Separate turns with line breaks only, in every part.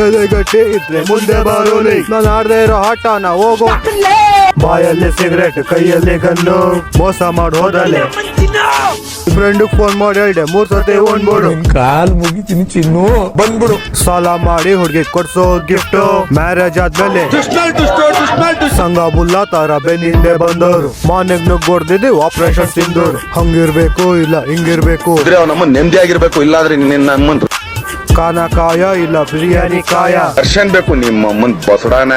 ಎದೆಗಟ್ಟಿ ಇದ್ರೆ ಮುಂದೆ ಬರೋಲಿ, ನಾನು ಆಡದೆ ಇರೋ ಆಟನ ಹೋಗೋ. ಬಾಯಲ್ಲಿ ಸಿಗರೇಟ್ ಕೈಯಲ್ಲಿ ಗನ್ನು, ಮೋಸ ಮಾಡಿ ಹೋದಲೆ ಫ್ರೆಂಡ್ ಫೋನ್ ಮಾಡಿ ಹೇಳ್ದೆ 3 ಸತಿ ಓಡ್ಬಿಡು,
ಕಾಲ್ ಮುಗಿತೀನಿ ಚಿನ್ನು ಬಂದ್ಬಿಡು.
ಸಾಲ ಮಾಡಿ ಹುಡುಗಿ ಕೊಡ್ಸೋ ಗಿಫ್ಟ್, ಮ್ಯಾರೇಜ್ ಆದ್ಮೇಲೆ ಸಂಘ ಬುಲ್ಲ ತರ ಬೆನ್ನಿಂದೆ ಬಂದವರು, ಮಾನೆಗ್ ನುಗ್ಗೊಡ್ದಿದ್ದು ಆಪರೇಷನ್ ಸಿಂಧೂರು. ಹಂಗಿರ್ಬೇಕು ಇಲ್ಲ ಹಿಂಗಿರ್ಬೇಕು,
ನಮ್ಮ ನೆಮ್ಮದಿ ಆಗಿರ್ಬೇಕು, ಇಲ್ಲಾದ್ರೆ ನಮ್ಮನ್
ಕಾನ ಕಾಯ ಇಲ್ಲ ಬಿರಿಯಾನಿ ಕಾಯ.
ದರ್ಶನ್ ಬೇಕು ನಿಮ್ಮ ಅಮ್ಮನ್ ಬಸಡಾನ.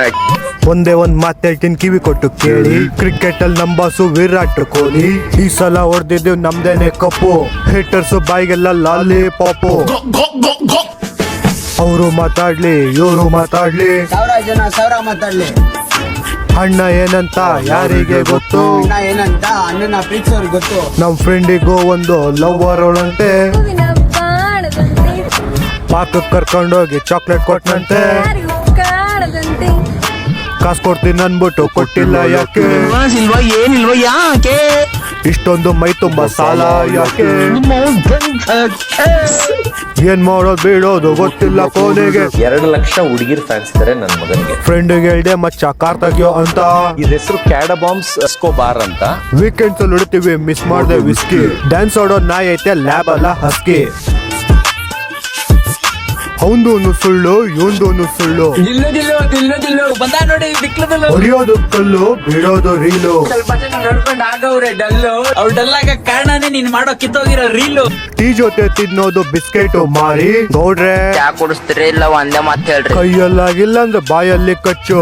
ಒಂದೇ ಒಂದ್ ಮಾತೇಳ್ತೀನಿ ಕಿವಿ ಕೊಟ್ಟು ಕೇಳಿ, ಕ್ರಿಕೆಟ್ ಅಲ್ಲಿ ನಂಬಾಸು ವಿರಾಟ್ ಕೊಹ್ಲಿ, ಈ ಸಲ ಹೊಡೆದಿದ್ದೇವ್ ನಮ್ದೇನೆ ಕಪ್ಪು. ಹೇಟರ್ಸ್ ಬಾಯಿಗೆಲ್ಲ ಲಾಲಿ ಪಾಪು, ಅವರು ಮಾತಾಡ್ಲಿ ಇವರು ಮಾತಾಡ್ಲಿ,
1000 ಜನ 1000 ಮಾತಾಡ್ಲಿ.
ಅಣ್ಣ ಏನಂತ ಯಾರಿಗೆ ಗೊತ್ತು,
ಅಣ್ಣ ಏನಂತ ಅಣ್ಣನ ಪ್ರೀತಿಸೋರ್ಗೆ ಗೊತ್ತು.
ನಮ್ ಫ್ರೆಂಡಿಗೂ ಒಂದು ಲವ್ವರ್ ಅವಳಂತೆ, ಪಾಕಕ್ ಕರ್ಕೊಂಡೋಗಿ ಚಾಕ್ಲೇಟ್ ಕೊಟ್ಟನಂತೆ, ಕಾಸು ಕೊಡ್ತೀನಿ ಅನ್ಬಿಟ್ಟು ಕೊಟ್ಟಿಲ್ಲ ಯಾಕೆ,
ಏನಿಲ್ವ ಯಾಕೆ,
ಇಷ್ಟೊಂದು ಮೈ ತುಂಬಾ ಸಾಲ ಯಾಕೆ, ಏನ್ ಮಾಡೋದು ಬಿಡೋದು ಗೊತ್ತಿಲ್ಲ ಕೊನೆಗೆ.
2 ಲಕ್ಷ ಹುಡುಗಿರ್ ಫ್ಯಾನ್ಸ್ ಇದಾರೆ ನನ್ನ ಮಗನಿಗೆ.
ಫ್ರೆಂಡ್ಗೆ ಹೇಳ್ದೆ ಮಚ್ಚ ಕಾರ್ ತೆಗಿಯೋ ಅಂತ,
ಇದ್ರ ಹೆಸರು ಕ್ಯಾಡಬಾಂಬ್ಸ್ ಎಸ್ಕೋಬಾರ್ ಅಂತ.
ವೀಕೆಂಡ್ಸ್ ಅಲ್ಲಿ ಹೊಡಿತೀವಿ ಮಿಸ್ ಮಾಡ್ದೆ ವಿಸ್ಕಿ, ಡ್ಯಾನ್ಸ್ ಆಡೋ ನಾಯಿ ಐತೆ ಲ್ಯಾಬ್ ಅಲ್ಲ ಹಸ್ಕಿ. ಅವಂದೂನು ಸುಳ್ಳು ಇವಂದೂನು ಸುಳ್ಳು, ಹೊಡಿಯೋದು ಕಲ್ಲು ಬಿಡೋದು ರೀಲು.
ಸ್ವಲ್ಪ ಜನ ನೋಡ್ಕೊಂಡು ಆಗವ್ರೆ ಡಲ್ಲು, ಅವ್ರು ಡಲ್ ಆಗ ಕಾರಣನೇ ನೀನ್ ಮಾಡೋ ಕಿತ್ತೋಗಿರೋ ರೀಲು.
ಟೀ ಜೊತೆ ತಿನ್ನೋದು ಬಿಸ್ಕೆಟ್ ಮಾರಿ, ಗೌಡ್ರೆ
ಚಾ ಕುಡಿಸ್ತೀರಿ ಇಲ್ಲ ಒಂದೇ ಮಾತು ಹೇಳ್ರಿ.
ಕೈಯಲ್ಲಾಗಿಲ್ಲ ಅಂದ್ರೆ ಬಾಯಲ್ಲಿ ಕಚ್ಚು.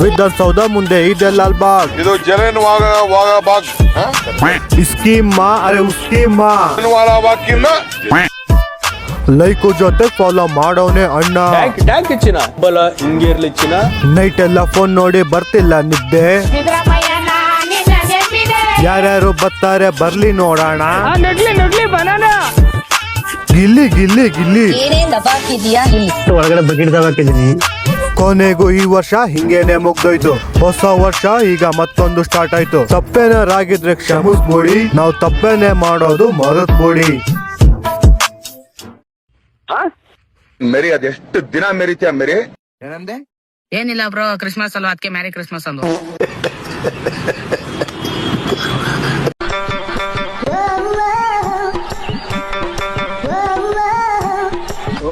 ವಿಧಾನಸೌಧ ಮುಂದೆ ಇದೆ ಲಾಲ್ ಬಾಗ್,
ಇದು ಜರನ್ ವಾಗ ಬಾಗ್
ಸ್ಕೀಮ್ ಅರೆ ಉಸ್ಕೀಮ್.
ವಾಲ ಬಾಕಿನ್ನ
ಲೈಕು ಜೊತೆ ಫಾಲೋ ಮಾಡೋನೆ ಅಣ್ಣ.
ಟ್ಯಾಂಕ್ ಚಿನ್ನ ಬಲ ಹಿಂಗೆ ಇರ್ಲಿ ಚಿನ್ನ.
ನೈಟ್ ಎಲ್ಲ ಫೋನ್ ನೋಡಿ ಬರ್ತಿಲ್ಲ ನಿದ್ದೆ, ಯಾರ್ಯಾರು ಬರ್ತಾರೆ ಬರ್ಲಿ ನೋಡೋಣ. ಗಿಲ್ಲಿ ಗಿಲ್ಲಿ ಗಿಲ್ಲಿ ಒಳಗಡೆ ಬಕೆಟ್ ಹಾಕಿದೀನಿ. ಕೊನೆಗೂ ಈ ವರ್ಷ ಹಿಂಗೇನೆ ಮುಗ್ದೋಯ್ತು, ಹೊಸ ವರ್ಷ ಈಗ ಮತ್ತೊಂದು ಸ್ಟಾರ್ಟ್ ಆಯ್ತು. ತಪ್ಪೇನಾರಾಗಿದ್ರೆ ಕ್ಷಮಿಸ್ಬಿಡಿ, ನಾವು ತಪ್ಪೇನೆ ಮಾಡೋದು ಮರೆತ್ಬಿಡಿ.
ಮೇರಿ ಅದೆಷ್ಟು ದಿನ ಮೆರಿತೀಯ ಮೇರಿ?
ಏನಂದೆ?
ಏನಿಲ್ಲ ಬ್ರೋ, ಕ್ರಿಸ್ಮಸ್ ಅಲ್ವಾ ಅದಕ್ಕೆ ಮ್ಯಾರಿ ಕ್ರಿಸ್ಮಸ್ ಅಂದು.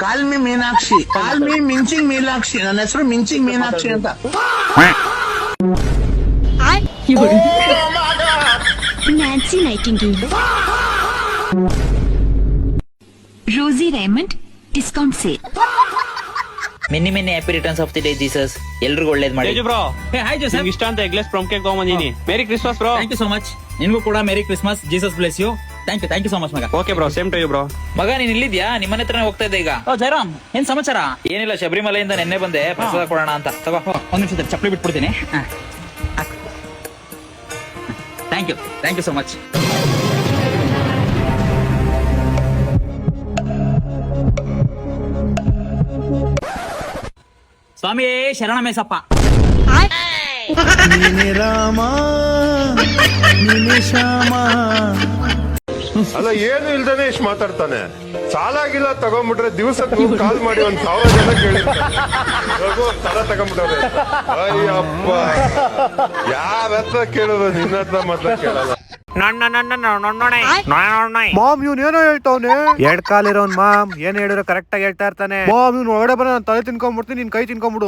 ಕಾಲ್ಮಿ ಮೀನಾಕ್ಷಿ, ಕಾಲ್ಮಿ ಮಿಂಚಿಂಗ್ ಮೀನಾಕ್ಷಿ, ನನ್ನ ಹೆಸರು ಮಿಂಚಿಂಗ್ ಮೀನಾಕ್ಷಿ ಅಂತ.
Nancy Nightingale, Rosie Raymond, discount sale.
Many happy returns of the day Jesus. ಎಲ್ರಿಗೂ ಒಳ್ಳೇದ್ ಮಾಡಿ
ಬ್ರೋ.
ಹಾಯ್ ಜೋಸೆಫ್,
ಇಷ್ಟ ಅಂತ ಎಗ್ಲೆಸ್ ಫ್ರಮ್ ಕೇಕ್ ತಗೊಂಬಂದಿನಿ. Merry Christmas bro.
Thank you so much. ನಿನ್ಗೂ ಕೂಡ merry Christmas, Jesus bless you. Thank you so much ಮಗ.
Okay bro, same to you bro.
ಮಗ ನೀನ್ ಇಲ್ಲಿದ್ಯಾ? ನಿಮ್ಮನೆ ಹತ್ರನೇ ಹೋಗ್ತಾ ಇದ್ದೆ ಈಗ. ಓ ಜಯರಾಮ್, ಏನ್ ಸಮಾಚಾರ? ಏನಿಲ್ಲ, ಶಬರಿಮಲೆಯಿಂದ ನೆನ್ನೆ ಬಂದೆ ಪ್ರಸಾದ ಕೊಡೋಣ ಅಂತ. ತಗೋ ಒಂದ್ ನಿಮಿಷ ಚಪ್ಪಲಿ ಬಿಟ್ಬಿಡ್ತೀನಿ. Thank you so much. ಸ್ವಾಮಿ ಶರಣಮೇಸಪ್ಪ.
ರಾಮ ಶ್ಯಾಮ.
ಅಲ್ಲ, ಏನು ಇಲ್ದೇನೆ ಇಷ್ಟು ಮಾತಾಡ್ತಾನೆ. ಸಾಲಾಗಿಲ್ಲ ತಗೊಂಡ್ಬಿಟ್ರೆ ದಿವಸಕ್ಕೆ ಕಾಲ್ ಮಾಡಿ 1000 ಜನ ಕೇಳಿರ್ತಾರೆ, ಸಾಲ ತಗೊಂಡ್ಬಿಟ್ಟವ್ರೆ. ಅಯ್ಯಪ್ಪ, ಯಾವ ಹತ್ರ ಕೇಳೋದು, ನಿನ್ನ ಹತ್ರ ಮಾತ್ರ ಕೇಳಲ್ಲ.
ಮಾಮ್ ಇವ್ನು ಏನೋ ಹೇಳ್ತಾವನೆ, 2 ಕಾಲಿರೋನ್ ಮಾಮ್ ಏನ್ ಹೇಳಿದ್ರು ಕರೆಕ್ಟ್ ಆಗಿ ಹೇಳ್ತಾ ಇರ್ತಾನೆ. ಮಾಮ್ ಇವ್ನು ಒಳಗಡೆ ಬರ, ನಾನು ತಲೆ ತಿನ್ಕೊಂಡ್ಬಿಡ್ತೀನಿ, ನಿನ್ ಕೈ ತಿನ್ಕೊಂಡ್ಬಿಡು.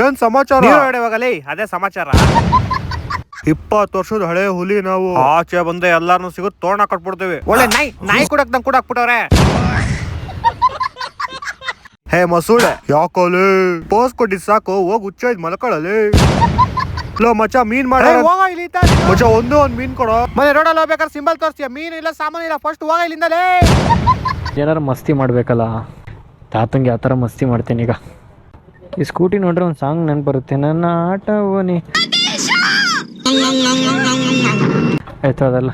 ಏನ್ ಸಮಾಚಾರ?
ಅದೇ ಸಮಾಚಾರ.
20 ವರ್ಷದ ಹಳೆ ಹುಲಿ ನಾವು, ಆಚೆ ಬಂದೆ ಎಲ್ಲಾರನು ಸಿಗುತ್ತೆ ತೋರಣ ಕಟ್ಬಿಡ್ತೇವೆ.
ಒಳ್ಳೆ ನಾಯಿ ಕುಡಕ್ ನಂಗೆ ಕೂಡ ಹಾಕ್ಬಿಟ್ಟವ್ರೆ.
ಹೇ ಮಸೂಳೆ, ಯಾಕೋಲೆ ಪೋಸ್ ಕೊಟ್ಟಿದ್ ಸಾಕು, ಹೋಗ್ ಹುಚ್ಚ ಮಲ್ಕೊಳ್ಳಲಿ. ಲೋ ಮಚ್ಚ, ಮೀನ್ ಮಾಡ ಮಚ್ಚ, ಒಂದು ಮೀನ್ ಕೊಡೋ.
ಮನೆ ರೋಡಲ್ಲಿ ಹೋಗ್ಬೇಕಾದ್ರೆ ಸಿಂಬಲ್ ತೋರಿಸ್ತೀಯ, ಮೀನು ಇಲ್ಲ ಸಾಮಾನು ಇಲ್ಲ, ಫಸ್ಟ್ ಹೋಗ ಇಲ್ಲಿಂದಲೇ.
ಏನಾರು ಮಸ್ತಿ ಮಾಡ್ಬೇಕಲ್ಲ, ತಾತಂಗೆ ಯಾವ ಥರ ಮಸ್ತಿ ಮಾಡ್ತೀನಿ ಈಗ. ಈ ಸ್ಕೂಟಿ ನೋಡ್ರೆ ಒಂದು ಸಾಂಗ್ ನೆನ್ಪು ಬರುತ್ತೆ, ನನ್ನ ಆಟ ಓನಿ ಆಯ್ತು ಅದೆಲ್ಲ.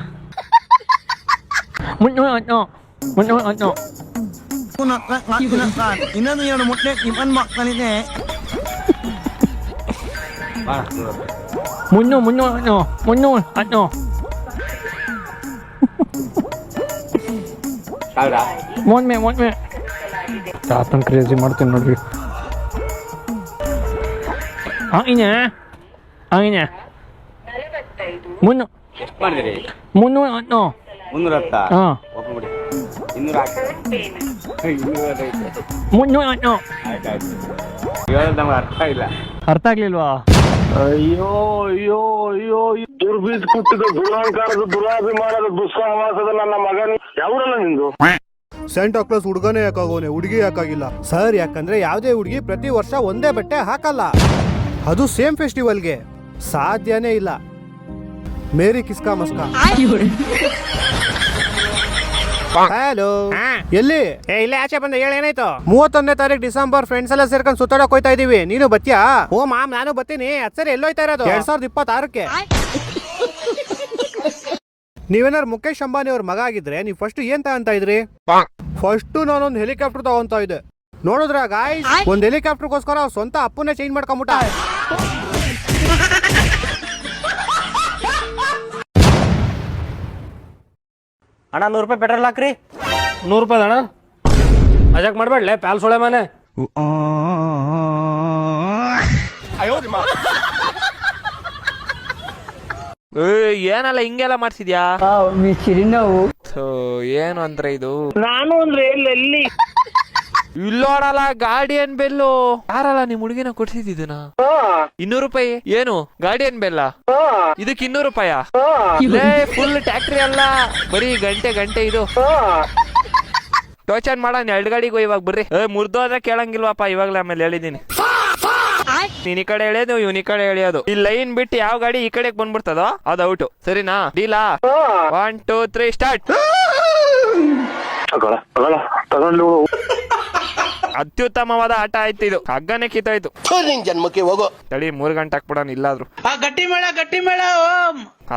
ಇನ್ನೊಂದು 2 ಮುಟ್ಟೆ ನಿಮ್ಮನ್ ಮಕ್ಕಳಿದೆ.
ಮುನ್ನು ಮೊನ್ನೆ ತಾತನ್ ಕ್ರೇಜಿ ಮಾಡ್ತೀನಿ ನೋಡ್ರಿ. ಹಂಗಿನ ಮುನ್ನೂರ ಅರ್ಥ ಆಗ್ಲಿಲ್ವಾ?
ಅಯ್ಯೋ ಅಯ್ಯೋ ಅಯ್ಯೋ ದುರ್ಬೀಜ್ ಕುಟ್ಟಿದ ದುರಾಂಕಾರದ ದುರಾಭಿಮಾನದ ದುಸ್ಸಾಹವಾಸದ ನನ್ನ ಮಗನ ಯಾವ್ರಲ್ಲ ನಿಂದು?
ಸೆಂಟಾ ಕ್ಲಾಸ್ ಹುಡುಗನೇ ಯಾಕಾಗೋನೆ, ಹುಡುಗಿ ಯಾಕಾಗಿಲ್ಲ ಸರ್? ಯಾಕಂದ್ರೆ ಯಾವುದೇ ಹುಡುಗಿ ಪ್ರತಿ ವರ್ಷ ಒಂದೇ ಬಟ್ಟೆ ಹಾಕಲ್ಲ, ಅದು ಸೇಮ್ ಫೆಸ್ಟಿವಲ್ಗೆ. ಸಾಧ್ಯನೇ ಇಲ್ಲ. ಮೇರಿ ಕಿಸ್ಕಾ ಮಸ್ಕಾ. ಹಲೋ, ಎಲ್ಲಿ? ಇಲ್ಲೇ ಆಚೆ ಬಂದ. ಏನಾಯ್ತು? 31ನೇ ತಾರೀಕು ಡಿಸೆಂಬರ್ ಫ್ರೆಂಡ್ಸ್ ಎಲ್ಲ ಸೇರ್ಕೊಂಡು ಸುತ್ತಾಡಕ್ ಹೋಯ್ತಾ ಇದೀವಿ. ನೀನು ಬತ್ತೀಯಾ? ಓ ಮಾಮ್, ನಾನು ಬತ್ತೀನಿ. ಸರಿ, ಎಲ್ಲೋಯ್ತಾ ಇರೋದು? 2026ಕ್ಕೆ. ನೀವೇನಾರು ಮುಖೇಶ್ ಅಂಬಾನಿ ಅವ್ರ ಮಗ ಆಗಿದ್ರೆ ನೀವು ಫಸ್ಟ್ ಏನ್ ತಗೊಂತ ಇದ್ರಿ? ಫಸ್ಟ್ ನಾನೊಂದು ಹೆಲಿಕಾಪ್ಟರ್ ತಗೊಂತ ಇದ್ದೆ. ನೋಡಿದ್ರ ಗಾಯ್ಸ್, ಒಂದ್ ಹೆಲಿಕಾಪ್ಟರ್ಗೋಸ್ಕರ ಅವ್ರ ಸ್ವಂತ ಅಪ್ಪನ್ನೇ ಚೇಂಜ್ ಮಾಡ್ಕೊಂಬಿಟ್ಟ.
ಅಣ್ಣ 100 ರೂಪಾಯಿ ಪೆಟ್ರೋಲ್ ಹಾಕ್ರಿ. 100 ರೂಪಾಯಿ ಅಣ್ಣ, ಮಜಾಕ್ ಮಾಡ್ಬೇಡ್ಲೆ ಪ್ಯಾಲ್ ಸೊಳೆ ಮನೆ. ಏನಲ್ಲ ಹಿಂಗೆಲ್ಲ ಮಾಡ್ಸಿದ್ಯಾ? ಏನು ಅಂದ್ರೆ ಇದು ನಾನು ಅಂದ್ರೆ ಎಲ್ಲಿ ಇಲ್ಲೋಡಲ್ಲ. ಗಾರ್ಡಿಯನ್ ಬೆಲ್ಲು ಯಾರಲ್ಲ ನಿಮ್ ಹುಡುಗಿನ ಕೊಡ್ಸಿದ್ದಿದನ? 200 ರೂಪಾಯಿ. ಏನು ಗಾರ್ಡಿಯನ್ ಬೆಲ್ಲ? ಇದಕ್ಕೆ 200 ರೂಪಾಯ? ಫುಲ್ ಟ್ಯಾಕ್ಟ್ರಿ ಅಲ್ಲ, ಬರೀ ಗಂಟೆ ಇದು. ಟೋಚನ್ ಮಾಡೋಣ 2 ಗಾಡಿಗೂ. ಇವಾಗ ಬರ್ರಿ. ಮುರ್ದೋದ್ರೆ ಕೇಳಂಗಿಲ್ವಾಪ ಇವಾಗ್ಲೇ, ಆಮೇಲೆ ಹೇಳಿದೀನಿ. ನೀನ್ ಈ ಕಡೆ ಎಳೆಯೋದು, ಇವ್ನ ಈ ಕಡೆ ಎಳೆಯೋದು. ಈ ಲೈನ್ ಬಿಟ್ಟು ಯಾವ ಗಾಡಿ ಈ ಕಡೆಗೆ ಬಂದ್ಬಿಡ್ತದೋ ಅದು ಔಟ್. ಸರಿನಾ? ಡೀಲಾ? 1 2 3 ಸ್ಟಾರ್ಟ್. ಅತ್ಯುತ್ತಮವಾದ ಆಟ ಆಯ್ತು ಇದು. ಹಗ್ಗನೆ ಕಿತ್ತೋಯ್ತು.
ಜನ್ಮಕ್ಕೆ ಹೋಗೋ
ತಡಿ 3 ಗಂಟೆ ಹಾಕ್ಬಿಡೋಣ ಇಲ್ಲಾದ್ರು.
ಗಟ್ಟಿ ಮೇಳ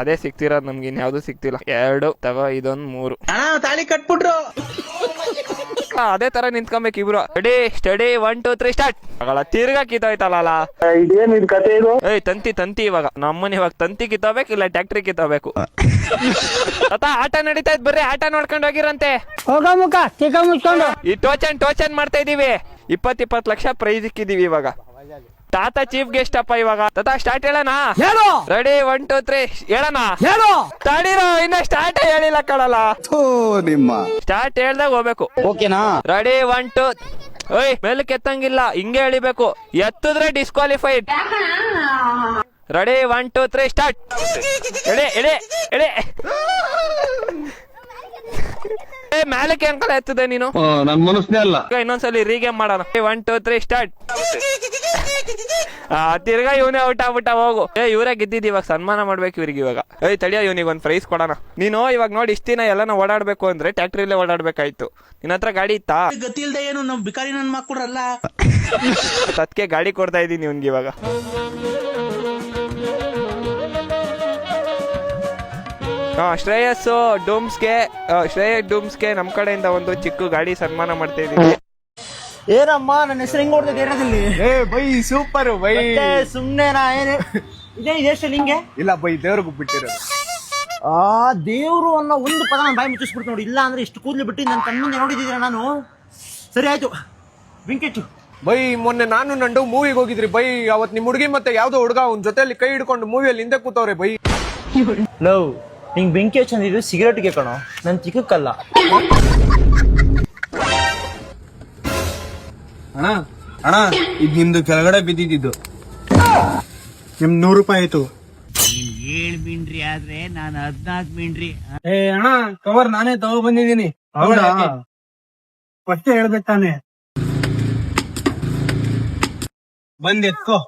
ಅದೇ ಸಿಕ್ತಿರೋದು ನಮ್ಗೆ, ಇನ್ಯಾವ್ದು ಸಿಕ್ತಿಲ್ಲ. 2 ತಗೋ, ಇದೊಂದು 3.
ತಾಳಿ ಕಟ್ಬಿಟ್ರು.
ಅದೇ ತರ ನಿಂತ್ಕೊಬೇಕು ಇಬ್ರು. Study 1 2 3 start. ತಿರ್ಗಾ ಕಿತ್ತೋಯ್ತಲ್ಲ. ಏಯ್ ತಂತಿ ಇವಾಗ ನಮ್ಮನ್ನ ಇವಾಗ ತಂತಿ ಕಿತ್ತೋಬೇಕು, ಇಲ್ಲ ಟ್ಯಾಕ್ಟ್ರಿ ಕಿತ್ತೋಬೇಕು. ಆಟ ನಡೀತಾ ಇದ್, ಬರ್ರಿ ಆಟ ನೋಡ್ಕೊಂಡು ಹೋಗಿರಂತೆ. ಈ ಟೋಚನ್ ಮಾಡ್ತಾ ಇದೀವಿ. 20 ಲಕ್ಷ ಪ್ರೈಸ್ ಇಕ್ಕಿದೀವಿ ಇವಾಗ. ತಾತ ಚೀಫ್ ಗೆಸ್ಟ್ ಅಪ್ಪ ಇವಾಗ. ತಾತ ಸ್ಟಾರ್ಟ್ ಹೇಳೋಣ? ರೆಡಿ 1 2 3 ಹೇಳೋಣ? ತಡೀರೋ, ಇನ್ನ ಸ್ಟಾರ್ಟ್ ಹೇಳಿಲ್ಲ ಕಳಲ್ಲ. ಸ್ಟಾರ್ಟ್ ಹೇಳ್ದಾಗ ಹೋಗ್ಬೇಕು. ಓಕೆನಾ? ರೆಡಿ 1 2. ಓಯ್, ಮೇಲಕ್ಕೆ ಎತ್ತಂಗಿಲ್ಲ, ಹಿಂಗೆ ಎಳಿಬೇಕು. ಎತ್ತಿದ್ರೆ ಡಿಸ್ಕ್ವಾಲಿಫೈಡ್. Ready 1 2 3 start. ಎಡೆ ಮ್ಯಾಲಕ್ಕೆ ಅಂಕಲ ಎತ್ತದೆ ನೀನು.
ನನ್ ಮನಸ್ನೇ ಅಲ್ಲ.
ಇನ್ನೊಂದ್ಸಲಿ ರೀಗೇಮ್ ಮಾಡೋಣ. 1 2 3 ಸ್ಟಾರ್ಟ್. ತಿರ್ಗಾ ಇವನೇ ಔಟ್ ಆಗ್ಬಿಟ್ಟ. ಹೋಗು. ಇವ್ರೇ ಗೆದ್ದಿದ್ದು. ಇವಾಗ ಸನ್ಮಾನ ಮಾಡ್ಬೇಕು ಇವ್ರಿಗೆ ಇವಾಗ. ತಡಿಯೋ, ಇವನಿಗೆ ಒಂದು ಪ್ರೈಸ್ ಕೊಡೋಣ. ನೀನು ಇವಾಗ ನೋಡಿ, ಇಷ್ಟ ದಿನ ಎಲ್ಲಾನ ಓಡಾಡ್ಬೇಕು ಅಂದ್ರೆ ಟ್ಯಾಕ್ಟ್ರಿಲೇ ಓಡಾಡ್ಬೇಕಾಯ್ತು. ನಿನ್ನ ಹತ್ರ ಗಾಡಿ ಇತ್ತಾ?
ಗೊತ್ತಿಲ್ದೆ ಏನು ನಮ್ ಬಿಕಾರಿ ನನ್ ಮಕ್ಕಳಲ್ಲ.
ಅದಕ್ಕೆ ಗಾಡಿ ಕೊಡ್ತಾ ಇದೀನಿ ಇವ್ನಿಗೆ ಇವಾಗ. ಶ್ರೇಯಸ್ ಡೂಮ್ಸ್ಗೆ ನಮ್ ಕಡೆಯಿಂದ ಒಂದು ಚಿಕ್ಕ ಗಾಡಿ ಸನ್ಮಾನ ಮಾಡ್ತಾ ಇದೀವಿ.
ಏನಮ್ಮ ನನ್ನ ಹೆಸರು ಹೆಂಗ್ ನೋಡ್ತಾ ಏರಿಯಾದಲ್ಲಿ?
By super by.
ಸುಮ್ನೆ ಇದೇ ಎಷ್ಟು ನಿಂಗೆ?
ಇಲ್ಲ ಬೈ, ದೇವ್ರಿಗೆ ಬಿಟ್ಟಿರೋದು.
ದೇವ್ರು ಅನ್ನೋ ಒಂದು ಪದ ನಾನು ಬಾಯಿ ಮುಚ್ಚಿಸ್ಬಿಡ್ತು ನೋಡಿ. ಇಲ್ಲ ಅಂದ್ರೆ ಇಷ್ಟು ಕೂದಲು ಬಿಟ್ಟು ನನ್ನ ಕಣ್ಣಿಂದ ನೋಡಿದ್ದೀರ ನಾನು. ಸರಿ ಆಯ್ತು ವೆಂಕಟು.
ಬೈ, ಮೊನ್ನೆ ನಾನು ನಂಡು ಮೂವಿಗೆ ಹೋಗಿದ್ರಿ ಬೈ. ಅವತ್ ನಿಮ್ ಹುಡುಗಿ ಮತ್ತೆ ಯಾವ್ದೋ ಹುಡುಗ ಅವ್ನ ಜೊತೆಲಿ ಕೈ ಹಿಡ್ಕೊಂಡು ಮೂವಿಯಲ್ಲಿ ಹಿಂದೆ ಕೂತವ್ರೆ ಬೈ.
ಲವ್, ನಿಂಗೆ ಬೆಂಕಿ ಹಚ್ಚಂದಿದ್ದು ಸಿಗರೇಟ್ಗೆ ಕಣೋ, ನನ್ ಚಿಕ್ಕಕ್ಕಲ್ಲ.
ಅಣ್ಣ ಇದು ನಿಮ್ದು ಕೆಳಗಡೆ ಬಿದ್ದಿದ್ದು.
ನಿಮ್ 100 ರೂಪಾಯಿ ಆಯ್ತು.
7 ಮೀನ್ರಿ ಆದ್ರೆ ನಾನು 14 ಮೀನ್ರಿ.
ಅಣ್ಣ, ಕವರ್ ನಾನೇ ತಗೋ ಬಂದಿದ್ದೀನಿ.
ಹೌದಾ? ಫಸ್ಟ್ ಹೇಳ್ಬೇಕು ತಾನೆ.
ಬಂದ್ ಎತ್ಕೋ.